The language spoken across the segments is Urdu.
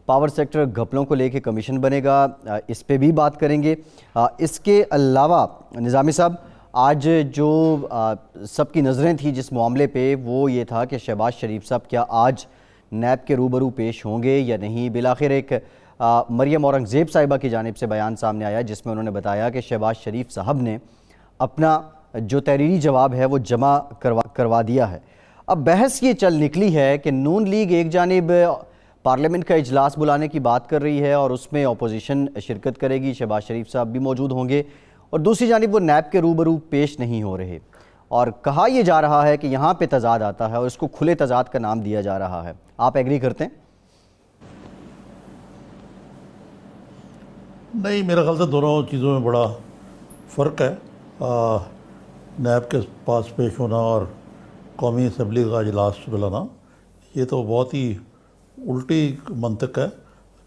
پاور سیکٹر گھپلوں کو لے کے کمیشن بنے گا، اس پہ بھی بات کریں گے۔ اس کے علاوہ نظامی صاحب، آج جو سب کی نظریں تھیں جس معاملے پہ وہ یہ تھا کہ شہباز شریف صاحب کیا آج نیب کے روبرو پیش ہوں گے یا نہیں۔ بالآخر ایک مریم اورنگزیب صاحبہ کی جانب سے بیان سامنے آیا جس میں انہوں نے بتایا کہ شہباز شریف صاحب نے اپنا جو تحریری جواب ہے وہ جمع کروا دیا ہے۔ اب بحث یہ چل نکلی ہے کہ نون لیگ ایک جانب پارلیمنٹ کا اجلاس بلانے کی بات کر رہی ہے اور اس میں اپوزیشن شرکت کرے گی، شہباز شریف صاحب بھی موجود ہوں گے، اور دوسری جانب وہ نیب کے روبرو پیش نہیں ہو رہے، اور کہا یہ جا رہا ہے کہ یہاں پہ تضاد آتا ہے اور اس کو کھلے تضاد کا نام دیا جا رہا ہے۔ آپ ایگری کرتے ہیں؟ نہیں، میرے خیال سے دونوں چیزوں میں بڑا فرق ہے۔ نیب کے پاس پیش ہونا اور قومی اسمبلی کا اجلاس بلانا، یہ تو بہت ہی الٹی منطق ہے،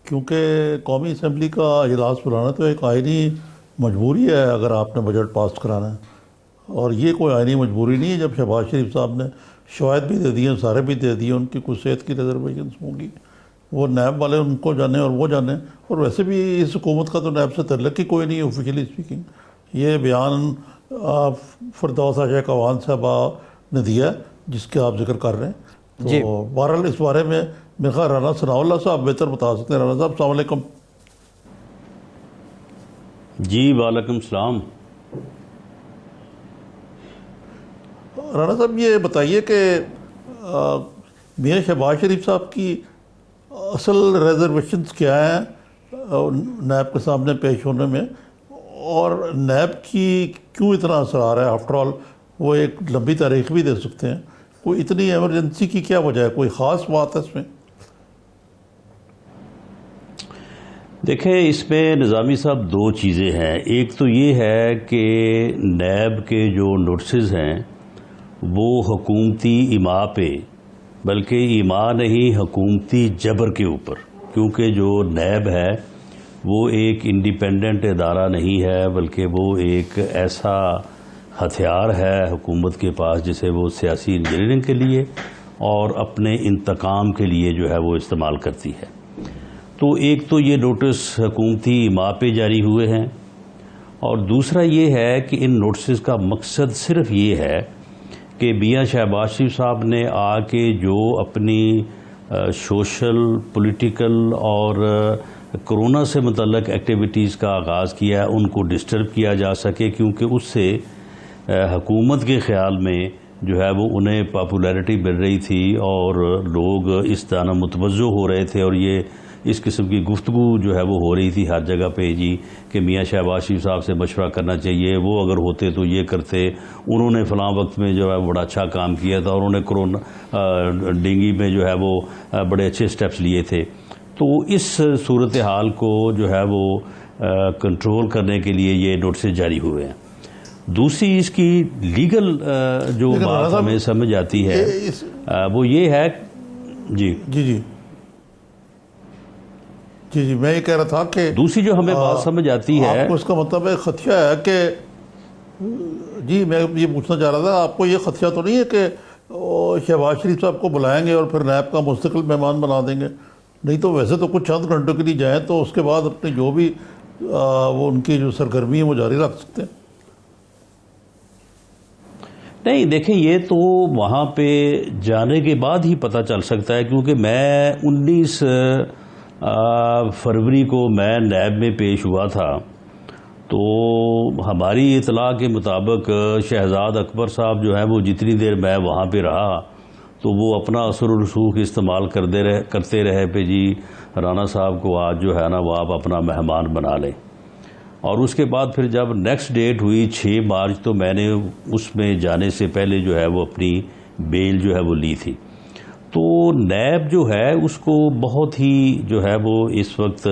کیونکہ قومی اسمبلی کا اجلاس بلانا تو ایک آئینی مجبوری ہے اگر آپ نے بجٹ پاس کرانا ہے، اور یہ کوئی آئینی مجبوری نہیں ہے۔ جب شہباز شریف صاحب نے شواہد بھی دے دیے، سارے بھی دے دیے، ان کی کچھ صحت کی ریزرویشنس ہوں گی، وہ نیب والے ان کو جانے اور وہ جانے، اور ویسے بھی اس حکومت کا تو نیب سے تعلق ہی کوئی نہیں آفیشلی اسپیکنگ۔ یہ بیان فردوس عائشہ قوان صاحبہ نے دیا جس کے آپ ذکر کر رہے ہیں، تو بہرحال اس بارے میں میرے خیال رانا ثناء اللہ صاحب بہتر بتا سکتے ہیں۔ رانا صاحب السلام علیکم۔ جی وعلیکم السلام۔ رانا صاحب یہ بتائیے کہ میاں شہباز شریف صاحب کی اصل ریزرویشنز کیا ہیں نیب کے سامنے پیش ہونے میں، اور نیب کی کیوں اتنا اثر آ رہا ہے؟ آفٹر آل وہ ایک لمبی تاریخ بھی دے سکتے ہیں، کوئی اتنی ایمرجنسی کی کیا وجہ ہے؟ کوئی خاص بات ہے اس میں؟ دیکھیں، اس میں نظامی صاحب دو چیزیں ہیں۔ ایک تو یہ ہے کہ نیب کے جو نوٹسز ہیں وہ حکومتی ایما پہ، بلکہ ایما نہیں حکومتی جبر کے اوپر، کیونکہ جو نیب ہے وہ ایک انڈیپینڈنٹ ادارہ نہیں ہے، بلکہ وہ ایک ایسا ہتھیار ہے حکومت کے پاس جسے وہ سیاسی انجینئرنگ کے لیے اور اپنے انتقام کے لیے جو ہے وہ استعمال کرتی ہے۔ تو ایک تو یہ نوٹس حکومتی ایما پہ جاری ہوئے ہیں، اور دوسرا یہ ہے کہ ان نوٹسز کا مقصد صرف یہ ہے کہ میاں شہباز شریف صاحب نے آ کے جو اپنی سوشل، پولیٹیکل اور کرونا سے متعلق ایکٹیویٹیز کا آغاز کیا ہے ان کو ڈسٹرب کیا جا سکے، کیونکہ اس سے حکومت کے خیال میں جو ہے وہ انہیں پاپولیرٹی مل رہی تھی اور لوگ اس دانہ متوجہ ہو رہے تھے، اور یہ اس قسم کی گفتگو جو ہے وہ ہو رہی تھی ہر جگہ پہ جی کہ میاں شہباز شریف صاحب سے مشورہ کرنا چاہیے، وہ اگر ہوتے تو یہ کرتے، انہوں نے فلاں وقت میں جو ہے بڑا اچھا کام کیا تھا، اور انہوں نے کرونا ڈینگی میں جو ہے وہ بڑے اچھے سٹیپس لیے تھے۔ تو اس صورتحال کو جو ہے وہ کنٹرول کرنے کے لیے یہ نوٹسز جاری ہوئے ہیں۔ دوسری اس کی لیگل جو بات ہمیں سمجھ آتی ہے وہ یہ ہے جی میں یہ کہہ رہا تھا کہ دوسری جو ہمیں بات سمجھ آتی ہے، آپ کو اس کا مطلب ہے خدشہ ہے کہ جی میں یہ پوچھنا چاہ رہا تھا، آپ کو یہ خدشہ تو نہیں ہے کہ شہباز شریف صاحب کو بلائیں گے اور پھر نیب کا مستقل مہمان بنا دیں گے؟ نہیں تو ویسے تو کچھ چند گھنٹوں کے لیے جائیں تو اس کے بعد اپنی جو بھی وہ ان کی جو سرگرمی ہے وہ جاری رکھ سکتے ہیں۔ نہیں دیکھیں، یہ تو وہاں پہ جانے کے بعد ہی پتہ چل سکتا ہے، کیونکہ میں 19 فروری کو میں نیب میں پیش ہوا تھا، تو ہماری اطلاع کے مطابق شہزاد اکبر صاحب جو ہے وہ جتنی دیر میں وہاں پہ رہا تو وہ اپنا اثر و رسوخ استعمال کرتے رہے پہ جی رانا صاحب کو آج جو ہے نا وہ آپ اپنا مہمان بنا لیں، اور اس کے بعد پھر جب نیکسٹ ڈیٹ ہوئی 6 مارچ تو میں نے اس میں جانے سے پہلے جو ہے وہ اپنی بیل جو ہے وہ لی تھی۔ تو نیب جو ہے اس کو بہت ہی جو ہے وہ اس وقت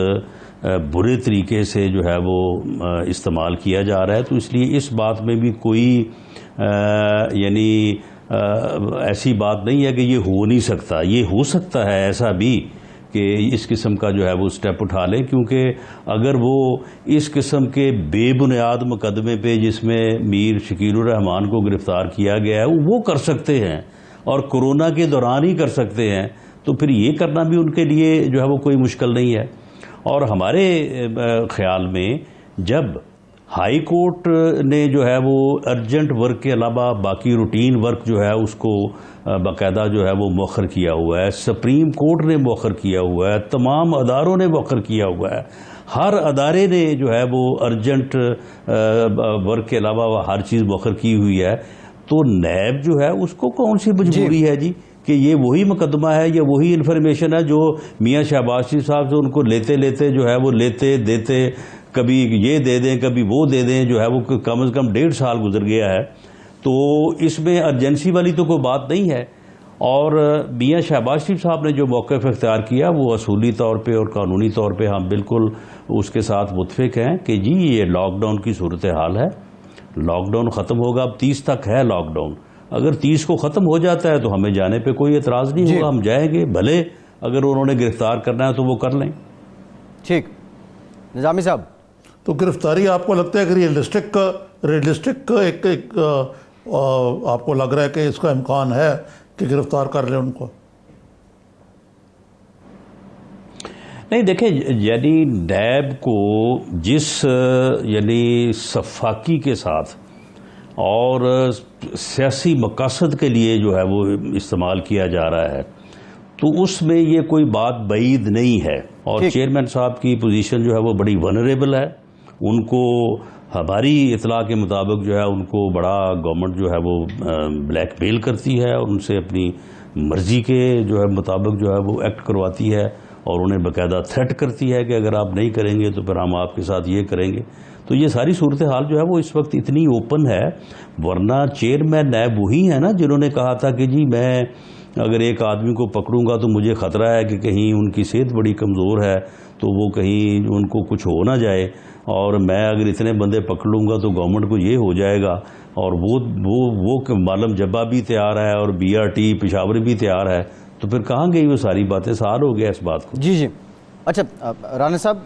برے طریقے سے جو ہے وہ استعمال کیا جا رہا ہے، تو اس لیے اس بات میں بھی کوئی یعنی ایسی بات نہیں ہے کہ یہ ہو نہیں سکتا، یہ ہو سکتا ہے ایسا بھی کہ اس قسم کا جو ہے وہ سٹیپ اٹھا لیں، کیونکہ اگر وہ اس قسم کے بے بنیاد مقدمے پہ جس میں میر شکیل الرحمان کو گرفتار کیا گیا ہے وہ کر سکتے ہیں اور کرونا کے دوران ہی کر سکتے ہیں، تو پھر یہ کرنا بھی ان کے لیے جو ہے وہ کوئی مشکل نہیں ہے. اور ہمارے خیال میں جب ہائی کورٹ نے جو ہے وہ ارجنٹ ورک کے علاوہ باقی روٹین ورک جو ہے اس کو باقاعدہ جو ہے وہ مؤخر کیا ہوا ہے, سپریم کورٹ نے مؤخر کیا ہوا ہے, تمام اداروں نے مؤخر کیا ہوا ہے, ہر ادارے نے جو ہے وہ ارجنٹ ورک کے علاوہ ہر چیز مؤخر کی ہوئی ہے, تو نیب جو ہے اس کو کون سی مجبوری ہے جی کہ یہ وہی مقدمہ ہے یا وہی انفارمیشن ہے جو میاں شہباز شریف صاحب سے ان کو لیتے جو ہے وہ لیتے دیتے, کبھی یہ دے دیں کبھی وہ دے دیں, جو ہے وہ کم از کم 1.5 سال گزر گیا ہے. تو اس میں ارجنسی والی تو کوئی بات نہیں ہے. اور میاں شہباز شریف صاحب نے جو موقف اختیار کیا وہ اصولی طور پہ اور قانونی طور پہ ہم بالکل اس کے ساتھ متفق ہیں کہ جی یہ لاک ڈاؤن کی صورتحال ہے, لاک ڈاؤن ختم ہوگا, اب 30 تک ہے لاک ڈاؤن, اگر 30 کو ختم ہو جاتا ہے تو ہمیں جانے پہ کوئی اعتراض نہیں ہوگا, ہم جائیں گے, بھلے اگر انہوں نے گرفتار کرنا ہے تو وہ کر لیں. ٹھیک. نظامی صاحب, تو گرفتاری آپ کو لگتا ہے کہ ریئلسٹک ایک آپ کو لگ رہا ہے کہ اس کا امکان ہے کہ گرفتار کر لیں ان کو؟ نہیں دیکھیں, یعنی نیب کو جس یعنی صفاقی کے ساتھ اور سیاسی مقاصد کے لیے جو ہے وہ استعمال کیا جا رہا ہے, تو اس میں یہ کوئی بات بعید نہیں ہے. اور چیئرمین صاحب کی پوزیشن جو ہے وہ بڑی ونریبل ہے, ان کو ہماری اطلاع کے مطابق جو ہے ان کو بڑا گورنمنٹ جو ہے وہ بلیک میل کرتی ہے اور ان سے اپنی مرضی کے جو ہے مطابق جو ہے وہ ایکٹ کرواتی ہے, اور انہیں باقاعدہ تھریٹ کرتی ہے کہ اگر آپ نہیں کریں گے تو پھر ہم آپ کے ساتھ یہ کریں گے. تو یہ ساری صورتحال جو ہے وہ اس وقت اتنی اوپن ہے, ورنہ چیئرمین نیب وہی ہے نا جنہوں نے کہا تھا کہ جی میں اگر ایک آدمی کو پکڑوں گا تو مجھے خطرہ ہے کہ کہیں ان کی صحت بڑی کمزور ہے تو وہ کہیں ان کو کچھ ہو نہ جائے, اور میں اگر اتنے بندے پکڑ لوں گا تو گورنمنٹ کو یہ ہو جائے گا. اور وہ معلم جبا بھی تیار ہے اور BRT پشاور بھی تیار ہے, تو پھر کہاں گئی وہ ساری باتیں؟ سال ہو گیا اس بات کو. جی. اچھا رانا صاحب,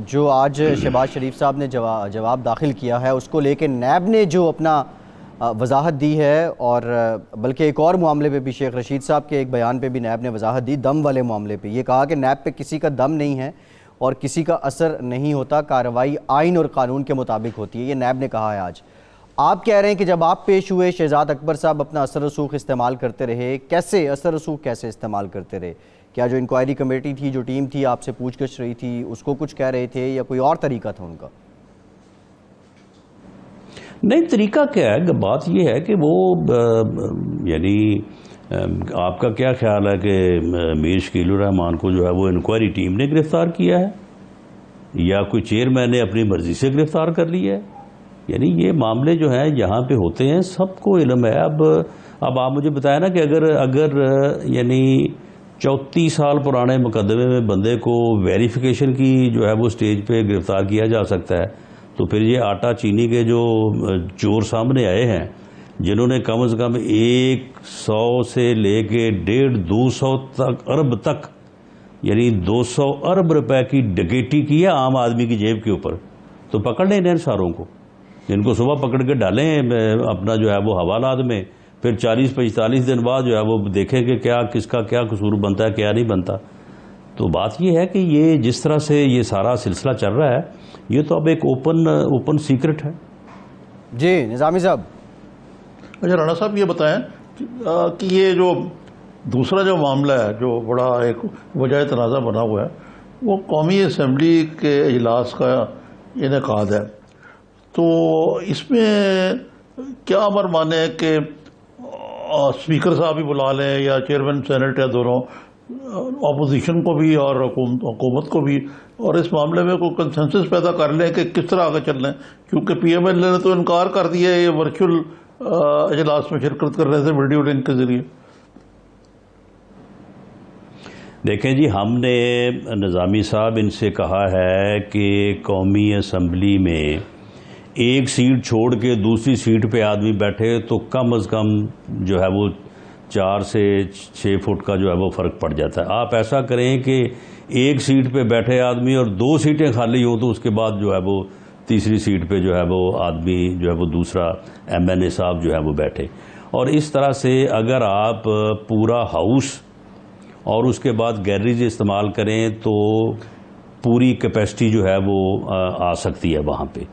جو آج شہباز شریف صاحب نے جواب داخل کیا ہے اس کو لے کے نیب نے جو اپنا وضاحت دی ہے, اور بلکہ ایک اور معاملے پہ بھی شیخ رشید صاحب کے ایک بیان پہ بھی نیب نے وضاحت دی, دم والے معاملے پہ یہ کہا کہ نیب پہ کسی کا دم نہیں ہے اور کسی کا اثر نہیں ہوتا, کارروائی آئین اور قانون کے مطابق ہوتی ہے, یہ نیب نے کہا ہے آج. آپ کہہ رہے ہیں کہ جب آپ پیش ہوئے شہزاد اکبر صاحب اپنا اثر رسوخ استعمال کرتے رہے, کیسے اثر رسوخ کیسے استعمال کرتے رہے؟ کیا جو انکوائری کمیٹی تھی, جو ٹیم تھی آپ سے پوچھ گچھ رہی تھی, اس کو کچھ کہہ رہے تھے یا کوئی اور طریقہ تھا ان کا؟ نہیں, طریقہ کیا ہے, بات یہ ہے کہ وہ یعنی آپ کا کیا خیال ہے کہ میر شکیل الرحمان کو جو ہے وہ انکوائری ٹیم نے گرفتار کیا ہے یا کوئی چیئرمین نے اپنی مرضی سے گرفتار کر لیا ہے؟ یعنی یہ معاملے جو ہیں یہاں پہ ہوتے ہیں, سب کو علم ہے. اب آپ مجھے بتائیں نا کہ اگر یعنی 34 سال پرانے مقدمے میں بندے کو ویریفیکیشن کی جو ہے وہ سٹیج پہ گرفتار کیا جا سکتا ہے, تو پھر یہ آٹا چینی کے جو چور سامنے آئے ہیں جنہوں نے کم از کم 100 سے لے کے 150-200 ارب تک یعنی 200 ارب روپے کی ڈکیٹی کی ہے عام آدمی کی جیب کے اوپر, تو پکڑ لیں انہیں ساروں کو, جن کو صبح پکڑ کے ڈالیں اپنا جو ہے وہ حوالات میں, پھر 40-45 دن بعد جو ہے وہ دیکھیں کہ کیا کس کا کیا قصور بنتا ہے کیا نہیں بنتا. تو بات یہ ہے کہ یہ جس طرح سے یہ سارا سلسلہ چل رہا ہے یہ تو اب ایک اوپن سیکرٹ ہے. جی نظامی صاحب. اچھا رانا صاحب یہ بتائیں کہ یہ جو دوسرا جو معاملہ ہے جو بڑا ایک وجہ تنازع بنا ہوا ہے وہ قومی اسمبلی کے اجلاس کا انعقاد ہے, تو اس میں کیا امر مانے کہ اسپیکر صاحب بھی بلا لیں یا چیئرمین سینٹ یا دونوں, اپوزیشن کو بھی اور حکومت کو بھی, اور اس معاملے میں کوئی کنسنسس پیدا کر لیں کہ کس طرح آگے چل رہے ہیں؟ کیونکہ PML نے تو انکار کر دیا ہے یہ ورچوئل اجلاس میں شرکت کرنے سے ویڈیو لنک کے ذریعے. دیکھیں جی, ہم نے نظامی صاحب ان سے کہا ہے کہ قومی اسمبلی میں ایک سیٹ چھوڑ کے دوسری سیٹ پہ آدمی بیٹھے تو کم از کم جو ہے وہ 4 سے 6 فٹ کا جو ہے وہ فرق پڑ جاتا ہے. آپ ایسا کریں کہ ایک سیٹ پہ بیٹھے آدمی اور 2 سیٹیں خالی ہوں تو اس کے بعد جو ہے وہ تیسری سیٹ پہ جو ہے وہ آدمی جو ہے وہ دوسرا MNA صاحب جو ہے وہ بیٹھے, اور اس طرح سے اگر آپ پورا ہاؤس اور اس کے بعد گیلریز استعمال کریں تو پوری کیپیسٹی جو ہے وہ آ سکتی ہے وہاں پہ.